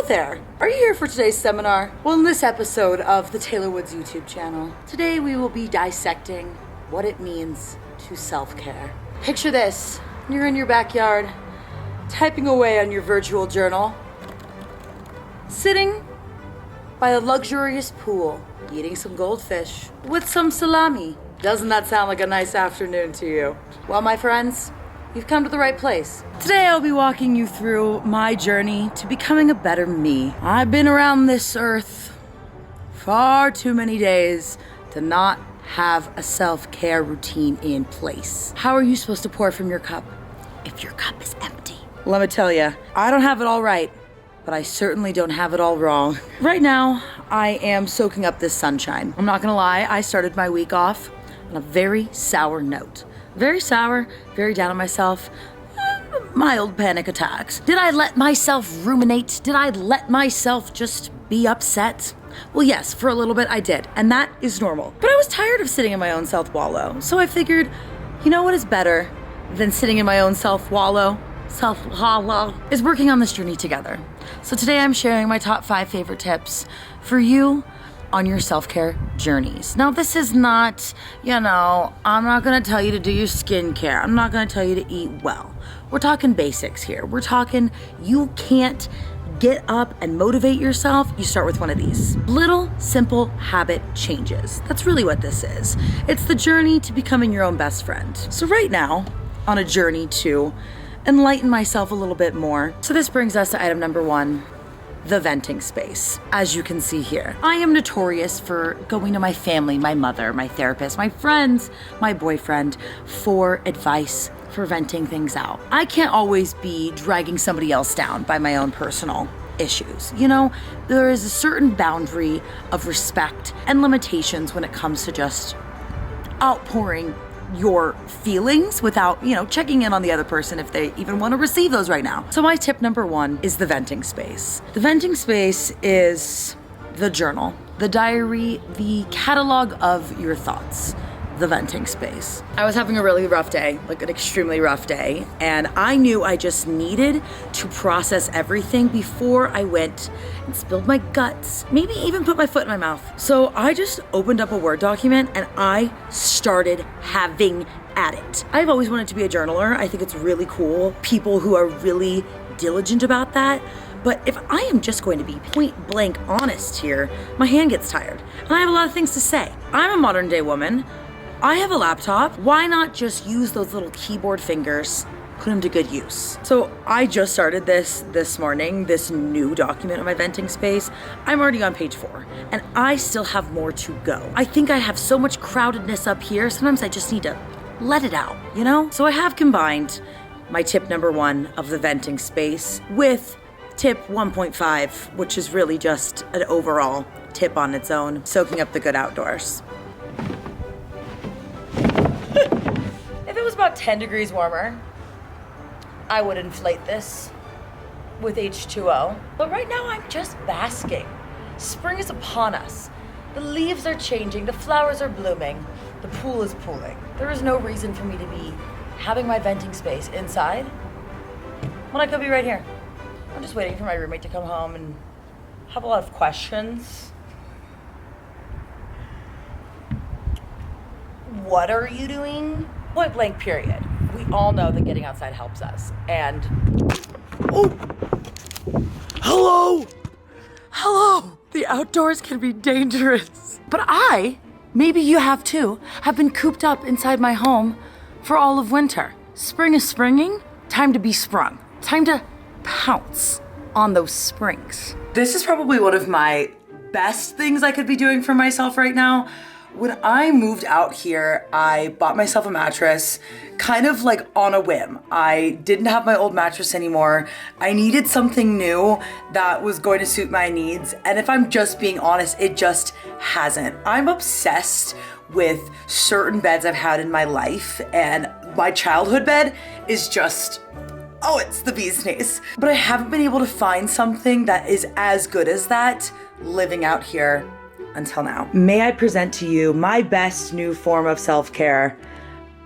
there! Are you here for today's seminar? Well, in this episode of the Taylor Woods YouTube channel, today we will be dissecting what it means to self-care. Picture this, you're in your backyard, typing away on your virtual journal, sitting by a luxurious pool, eating some goldfish with some salami. Doesn't that sound like a nice afternoon to you? Well, my friends, you've come to the right place. Today I'll be walking you through my journey to becoming a better me. I've been around this earth far too many days to not have a self-care routine in place. How are you supposed to pour from your cup if your cup is empty? Let me tell you, I don't have it all right, but I certainly don't have it all wrong. Right now, I am soaking up this sunshine. I'm not gonna lie, I started my week off on a very sour note. Very sour, very down on myself, mild panic attacks. Did I let myself ruminate? Did I let myself just be upset? Well, yes, for a little bit I did, and that is normal. But I was tired of sitting in my own self-wallow, so I figured, you know what is better than sitting in my own self-wallow? Self-wallow is working on this journey together. So today I'm sharing my top 5 favorite tips for you on your self-care journeys. Now, this is not, I'm not gonna tell you to do your skincare. I'm not gonna tell you to eat well. We're talking basics here. We're talking you can't get up and motivate yourself. You start with one of these little simple habit changes. That's really what this is. It's the journey to becoming your own best friend. So right now, on a journey to enlighten myself a little bit more. So this brings us to item number 1, the venting space. As you can see here, I am notorious for going to my family, my mother, my therapist, my friends, my boyfriend for advice, for venting things out. I can't always be dragging somebody else down by my own personal issues. There is a certain boundary of respect and limitations when it comes to just outpouring your feelings without, checking in on the other person if they even want to receive those right now. So my tip number 1 is the venting space. The venting space is the journal, the diary, the catalog of your thoughts. The venting space. I was having a really rough day, like an extremely rough day, and I knew I just needed to process everything before I went and spilled my guts, maybe even put my foot in my mouth. So I just opened up a Word document and I started having at it. I've always wanted to be a journaler. I think it's really cool, people who are really diligent about that. But if I am just going to be point blank honest here, my hand gets tired and I have a lot of things to say. I'm a modern day woman. I have a laptop. Why not just use those little keyboard fingers, put them to good use? So I just started this morning, this new document on my venting space. I'm already on page 4 and I still have more to go. I think I have so much crowdedness up here. Sometimes I just need to let it out, So I have combined my tip number 1 of the venting space with tip 1.5, which is really just an overall tip on its own, soaking up the good outdoors. If it was about 10 degrees warmer, I would inflate this with H2O. But right now I'm just basking. Spring is upon us. The leaves are changing, the flowers are blooming, the pool is pooling. There is no reason for me to be having my venting space inside when I could be right here. I'm just waiting for my roommate to come home and have a lot of questions. What are you doing? Point blank period. We all know that getting outside helps us. And Hello! The outdoors can be dangerous. But maybe you have too, have been cooped up inside my home for all of winter. Spring is springing. Time to be sprung. Time to pounce on those springs. This is probably one of my best things I could be doing for myself right now. When I moved out here, I bought myself a mattress, kind of like on a whim. I didn't have my old mattress anymore. I needed something new that was going to suit my needs. And if I'm just being honest, it just hasn't. I'm obsessed with certain beds I've had in my life, and my childhood bed is just, it's the bee's knees. But I haven't been able to find something that is as good as that living out here until now. May I present to you my best new form of self-care,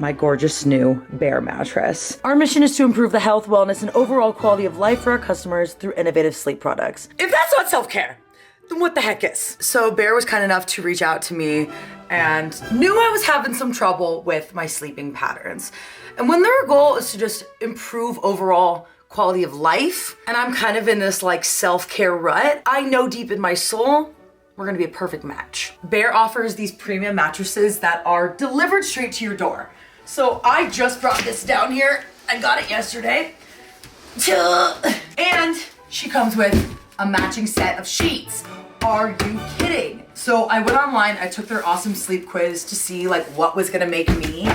my gorgeous new Bear mattress. Our mission is to improve the health, wellness, and overall quality of life for our customers through innovative sleep products. If that's not self-care, then what the heck is? So Bear was kind enough to reach out to me and knew I was having some trouble with my sleeping patterns. And when their goal is to just improve overall quality of life, and I'm kind of in this like self-care rut, I know deep in my soul, we're gonna be a perfect match. Bear offers these premium mattresses that are delivered straight to your door. So I just brought this down here. I got it yesterday. And she comes with a matching set of sheets. Are you kidding? So I went online, I took their awesome sleep quiz to see like what was gonna make me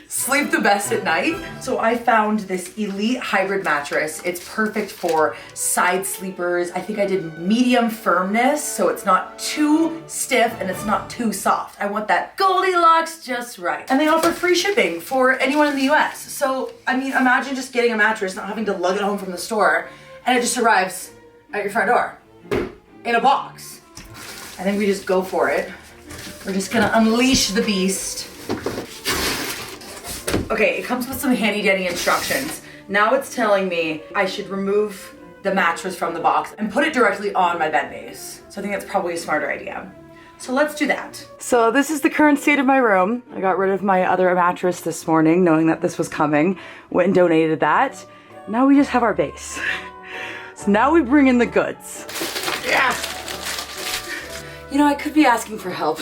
sleep the best at night. So I found this elite hybrid mattress. It's perfect for side sleepers. I think I did medium firmness, so it's not too stiff and it's not too soft. I want that Goldilocks just right. And they offer free shipping for anyone in the US. So, I mean, imagine just getting a mattress, not having to lug it home from the store, and it just arrives at your front door in a box. I think we just go for it. We're just gonna unleash the beast. Okay, it comes with some handy dandy instructions. Now it's telling me I should remove the mattress from the box and put it directly on my bed base. So I think that's probably a smarter idea. So let's do that. So this is the current state of my room. I got rid of my other mattress this morning, knowing that this was coming. Went and donated that. Now we just have our base. So now we bring in the goods. Yeah. You know, I could be asking for help,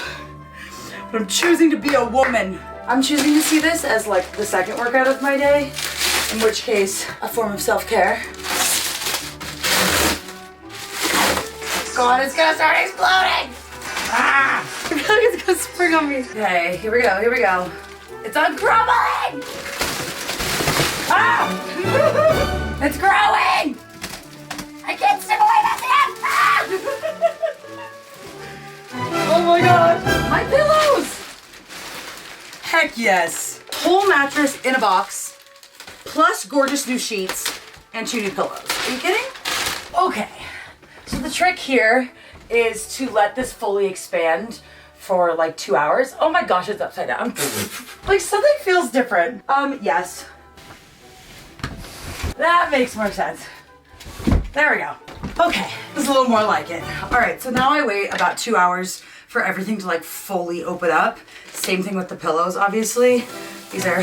but I'm choosing to be a woman. I'm choosing to see this as like the second workout of my day, in which case, a form of self-care. God, it's gonna start exploding! Ah! I feel like it's gonna spring on me. Okay, here we go, here we go. It's uncrumbling! Ah! It's growing! I can't step away fast enough! Ah! Oh my god! My pillows! Heck yes. Whole mattress in a box, plus gorgeous new sheets and 2 new pillows. Are you kidding? Okay, so the trick here is to let this fully expand for like 2 hours. Oh my gosh, it's upside down. Like something feels different. Yes. That makes more sense. There we go. Okay, this is a little more like it. All right, so now I wait about 2 hours for everything to like fully open up. Same thing with the pillows, obviously. These are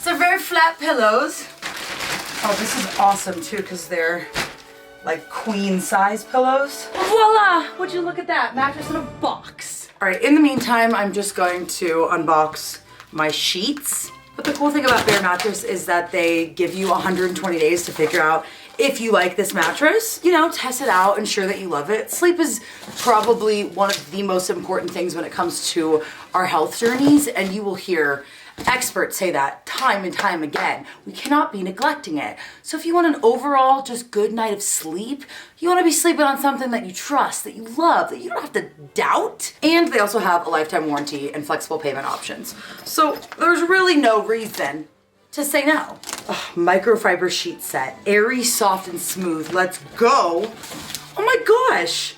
very flat pillows. Oh, this is awesome too, because they're like queen size pillows. Voila! Would you look at that? Mattress in a box. All right, in the meantime, I'm just going to unbox my sheets. But the cool thing about Bear Mattress is that they give you 120 days to figure out if you like this mattress. You know, test it out, ensure that you love it. Sleep is probably one of the most important things when it comes to our health journeys, and you will hear experts say that time and time again. We cannot be neglecting it. So if you want an overall just good night of sleep, you want to be sleeping on something that you trust, that you love, that you don't have to doubt. And they also have a lifetime warranty and flexible payment options. So there's really no reason to say no. Oh, microfiber sheet set, airy, soft, and smooth. Let's go. Oh my gosh.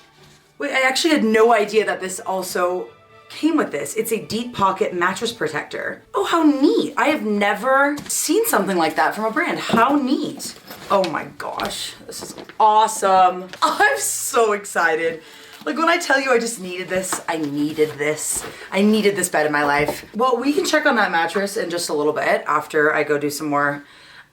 Wait, I actually had no idea that this also came with this. It's a deep pocket mattress protector. Oh, how neat. I have never seen something like that from a brand. How neat. Oh my gosh, this is awesome. I'm so excited. Like when I tell you I just needed this, I needed this. I needed this bed in my life. Well, we can check on that mattress in just a little bit after I go do some more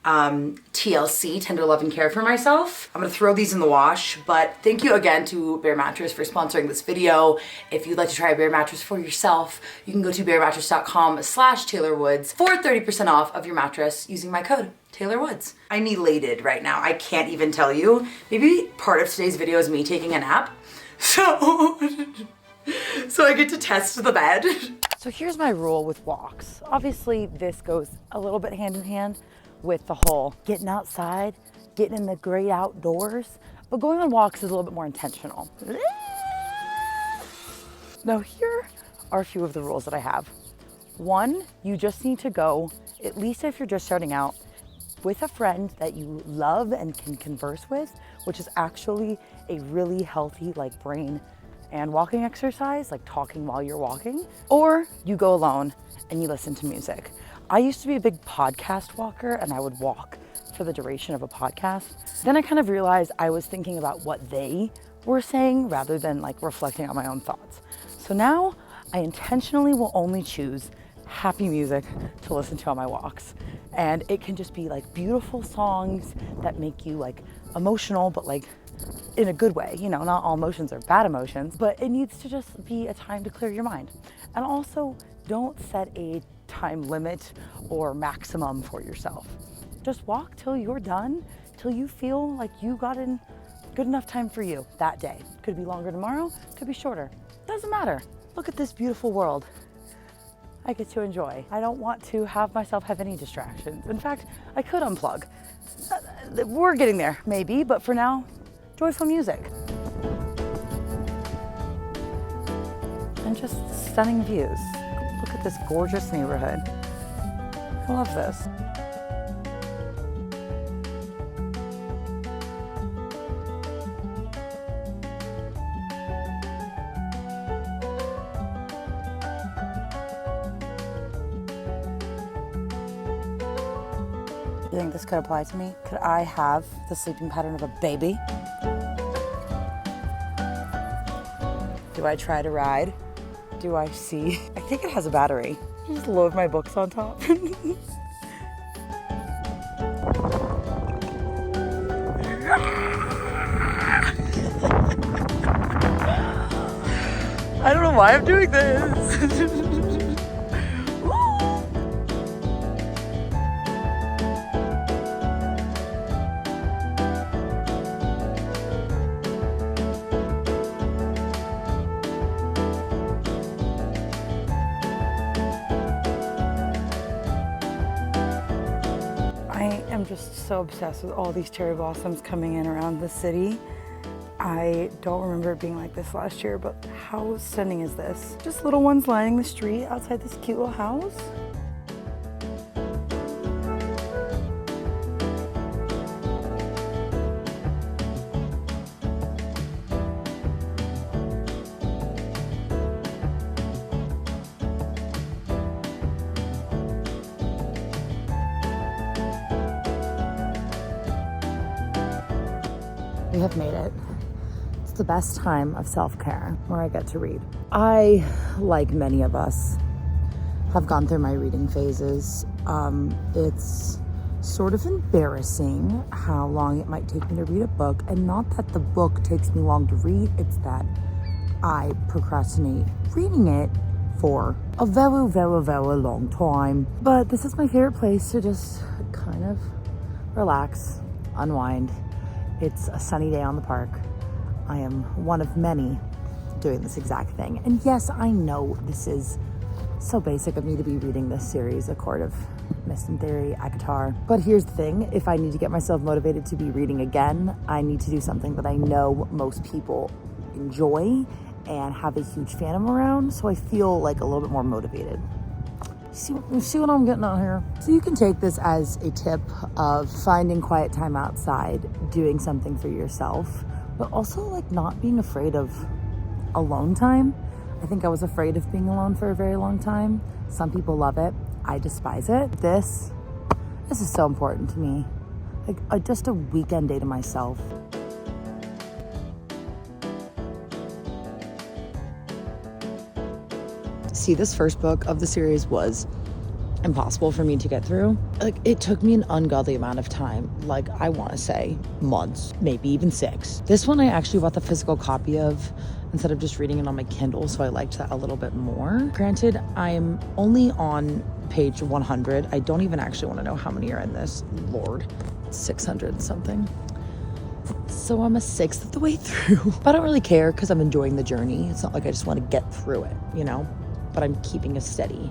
TLC, tender love and care for myself. I'm gonna throw these in the wash, but thank you again to Bear Mattress for sponsoring this video. If you'd like to try a Bear Mattress for yourself, you can go to bearmattress.com/TaylorWoods for 30% off of your mattress using my code TaylorWoods. I'm elated right now. I can't even tell you. Maybe part of today's video is me taking a nap. So I get to test the bed. So here's my rule with walks. Obviously this goes a little bit hand in hand with the whole getting outside, getting in the great outdoors, but going on walks is a little bit more intentional. Now here are a few of the rules that I have. One, you just need to go, at least if you're just starting out, with a friend that you love and can converse with, which is actually a really healthy like brain and walking exercise, like talking while you're walking, or you go alone and you listen to music. I used to be a big podcast walker and I would walk for the duration of a podcast. Then I kind of realized I was thinking about what they were saying rather than like reflecting on my own thoughts. So now I intentionally will only choose happy music to listen to on my walks. And it can just be like beautiful songs that make you like emotional, but like in a good way. You know, not all emotions are bad emotions, but it needs to just be a time to clear your mind. And also, don't set a time limit or maximum for yourself. Just walk till you're done, till you feel like you got in good enough time for you that day. Could be longer tomorrow, could be shorter. Doesn't matter. Look at this beautiful world I get to enjoy. I don't want to have myself have any distractions. In fact, I could unplug. We're getting there, maybe, but for now, joyful music. And just stunning views. Look at this gorgeous neighborhood. I love this. You think this could apply to me? Could I have the sleeping pattern of a baby? Do I try to ride? Do I see? I think it has a battery. I just load my books on top. I don't know why I'm doing this. I am just so obsessed with all these cherry blossoms coming in around the city. I don't remember it being like this last year, but how stunning is this? Just little ones lining the street outside this cute little house. We have made it. It's the best time of self-care where I get to read. I, like many of us, have gone through my reading phases. It's sort of embarrassing how long it might take me to read a book, and not that the book takes me long to read, it's that I procrastinate reading it for a very, very, very long time. But this is my favorite place to just kind of relax, unwind. It's a sunny day on the park. I am one of many doing this exact thing. And yes, I know this is so basic of me to be reading this series, A Court of Mist and Theory, ACOTAR. But here's the thing, if I need to get myself motivated to be reading again, I need to do something that I know most people enjoy and have a huge fandom around, so I feel like a little bit more motivated. See what I'm getting at here? So you can take this as a tip of finding quiet time outside, doing something for yourself, but also like not being afraid of alone time. I think I was afraid of being alone for a very long time. Some people love it. I despise it. This is so important to me. Like just a weekend day to myself. See, this first book of the series was impossible for me to get through. Like, it took me an ungodly amount of time. Like, I want to say months, maybe even 6. This one I actually bought the physical copy of instead of just reading it on my Kindle, so I liked that a little bit more. Granted, I'm only on page 100. I don't even actually want to know how many are in this. Lord, 600 something. So I'm a 1/6 of the way through. But I don't really care because I'm enjoying the journey. It's not like I just want to get through it, you know? But I'm keeping a steady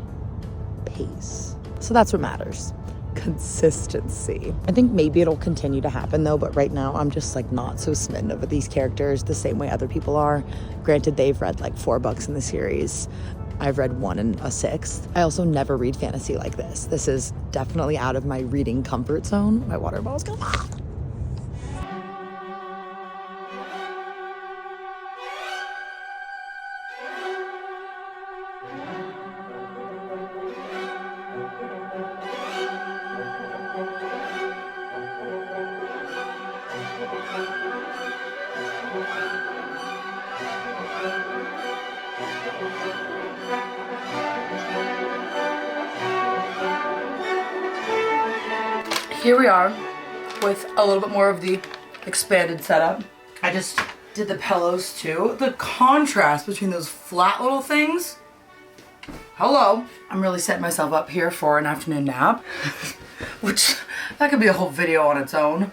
pace. So that's what matters. Consistency. I think maybe it'll continue to happen though, but right now I'm just like not so smitten over these characters the same way other people are. Granted, they've read like 4 books in the series. I've read 1 and a 6th. I also never read fantasy like this. This is definitely out of my reading comfort zone. My water bottle's going. Here we are with a little bit more of the expanded setup. I just did the pillows too. The contrast between those flat little things. Hello. I'm really setting myself up here for an afternoon nap, which that could be a whole video on its own.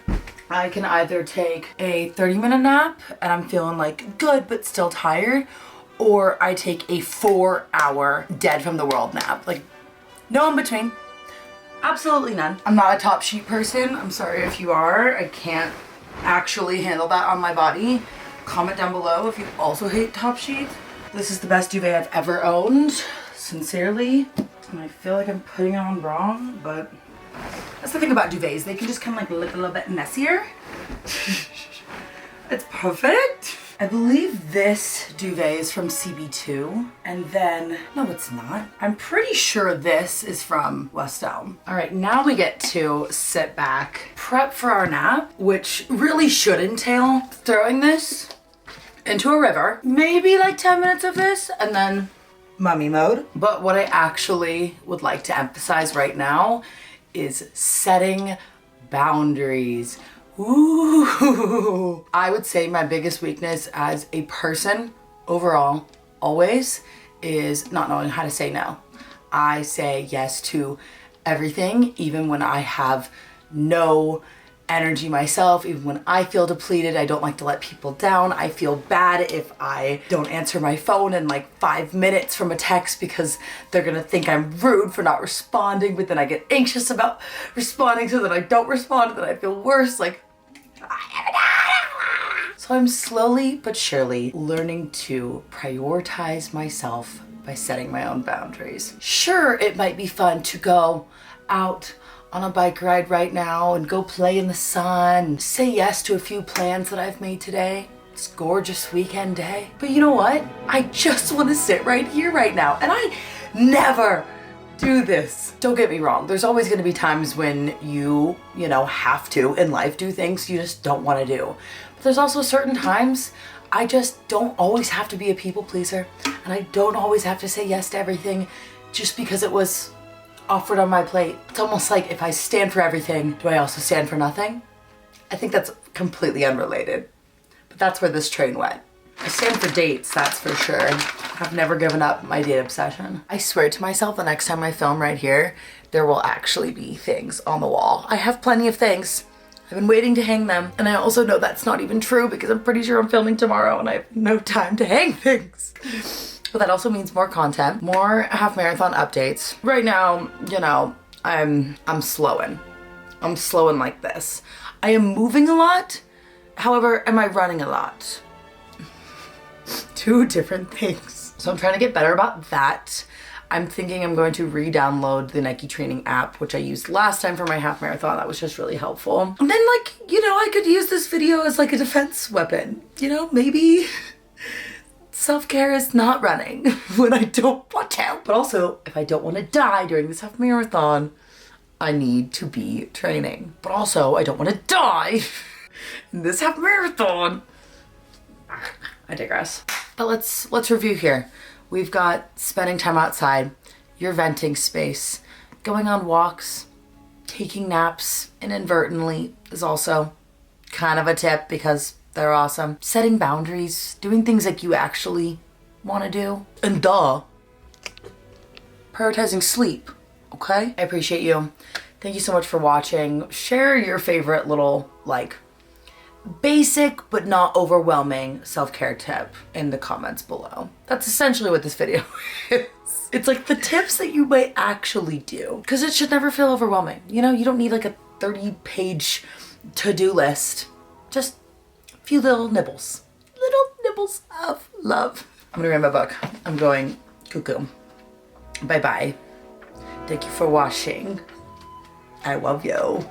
I can either take a 30-minute nap and I'm feeling like good but still tired, or I take a 4-hour dead from the world nap. Like, no in between. Absolutely none. I'm not a top sheet person. I'm sorry if you are. I can't actually handle that on my body. Comment down below if you also hate top sheets. This is the best duvet I've ever owned, sincerely. And I feel like I'm putting it on wrong, but that's the thing about duvets. They can just kind of like look a little bit messier. It's perfect. I believe this duvet is from CB2, and then, no it's not. I'm pretty sure this is from West Elm. All right, now we get to sit back, prep for our nap, which really should entail throwing this into a river, maybe like 10 minutes of this, and then mummy mode. But what I actually would like to emphasize right now is setting boundaries. Ooh. I would say my biggest weakness as a person overall, always, is not knowing how to say no. I say yes to everything, even when I have no energy myself, even when I feel depleted. I don't like to let people down. I feel bad if I don't answer my phone in like 5 minutes from a text because they're gonna think I'm rude for not responding, but then I get anxious about responding, so that I don't respond, and then I feel worse. Like, so I'm slowly but surely learning to prioritize myself by setting my own boundaries. Sure, it might be fun to go out on a bike ride right now and go play in the sun, say yes to a few plans that I've made today. It's a gorgeous weekend day. But you know what? I just want to sit right here right now. And I never do this. Don't get me wrong. There's always going to be times when you know, have to in life do things you just don't want to do. But there's also certain times I just don't always have to be a people pleaser. And I don't always have to say yes to everything just because it was offered on my plate. It's almost like if I stand for everything, do I also stand for nothing? I think that's completely unrelated, but that's where this train went. I stand for dates, that's for sure. I've never given up my date obsession. I swear to myself, the next time I film right here, there will actually be things on the wall. I have plenty of things. I've been waiting to hang them, and I also know that's not even true because I'm pretty sure I'm filming tomorrow and I have no time to hang things. But that also means more content, more half marathon updates. Right now, you know, I'm slowing. I'm slowing like this. I am moving a lot. However, am I running a lot? Two different things. So I'm trying to get better about that. I'm thinking I'm going to re-download the Nike training app, which I used last time for my half marathon. That was just really helpful. And then, like, you know, I could use this video as like a defense weapon. You know, maybe self-care is not running when I don't want to. But also, if I don't want to die during this half marathon, I need to be training. But also, I don't want to die in this half marathon. I digress. But let's review here. We've got spending time outside, your venting space, going on walks, taking naps inadvertently is also kind of a tip because they're awesome. Setting boundaries, doing things like you actually want to do. And prioritizing sleep, okay? I appreciate you. Thank you so much for watching. Share your favorite little, like, basic but not overwhelming self-care tip in the comments below. That's essentially what this video is. It's like the tips that you might actually do, because it should never feel overwhelming. You know, you don't need like a 30-page to-do list. Just a few little nibbles of love. I'm gonna read my book. I'm going cuckoo. Bye-bye. Thank you for watching. I love you.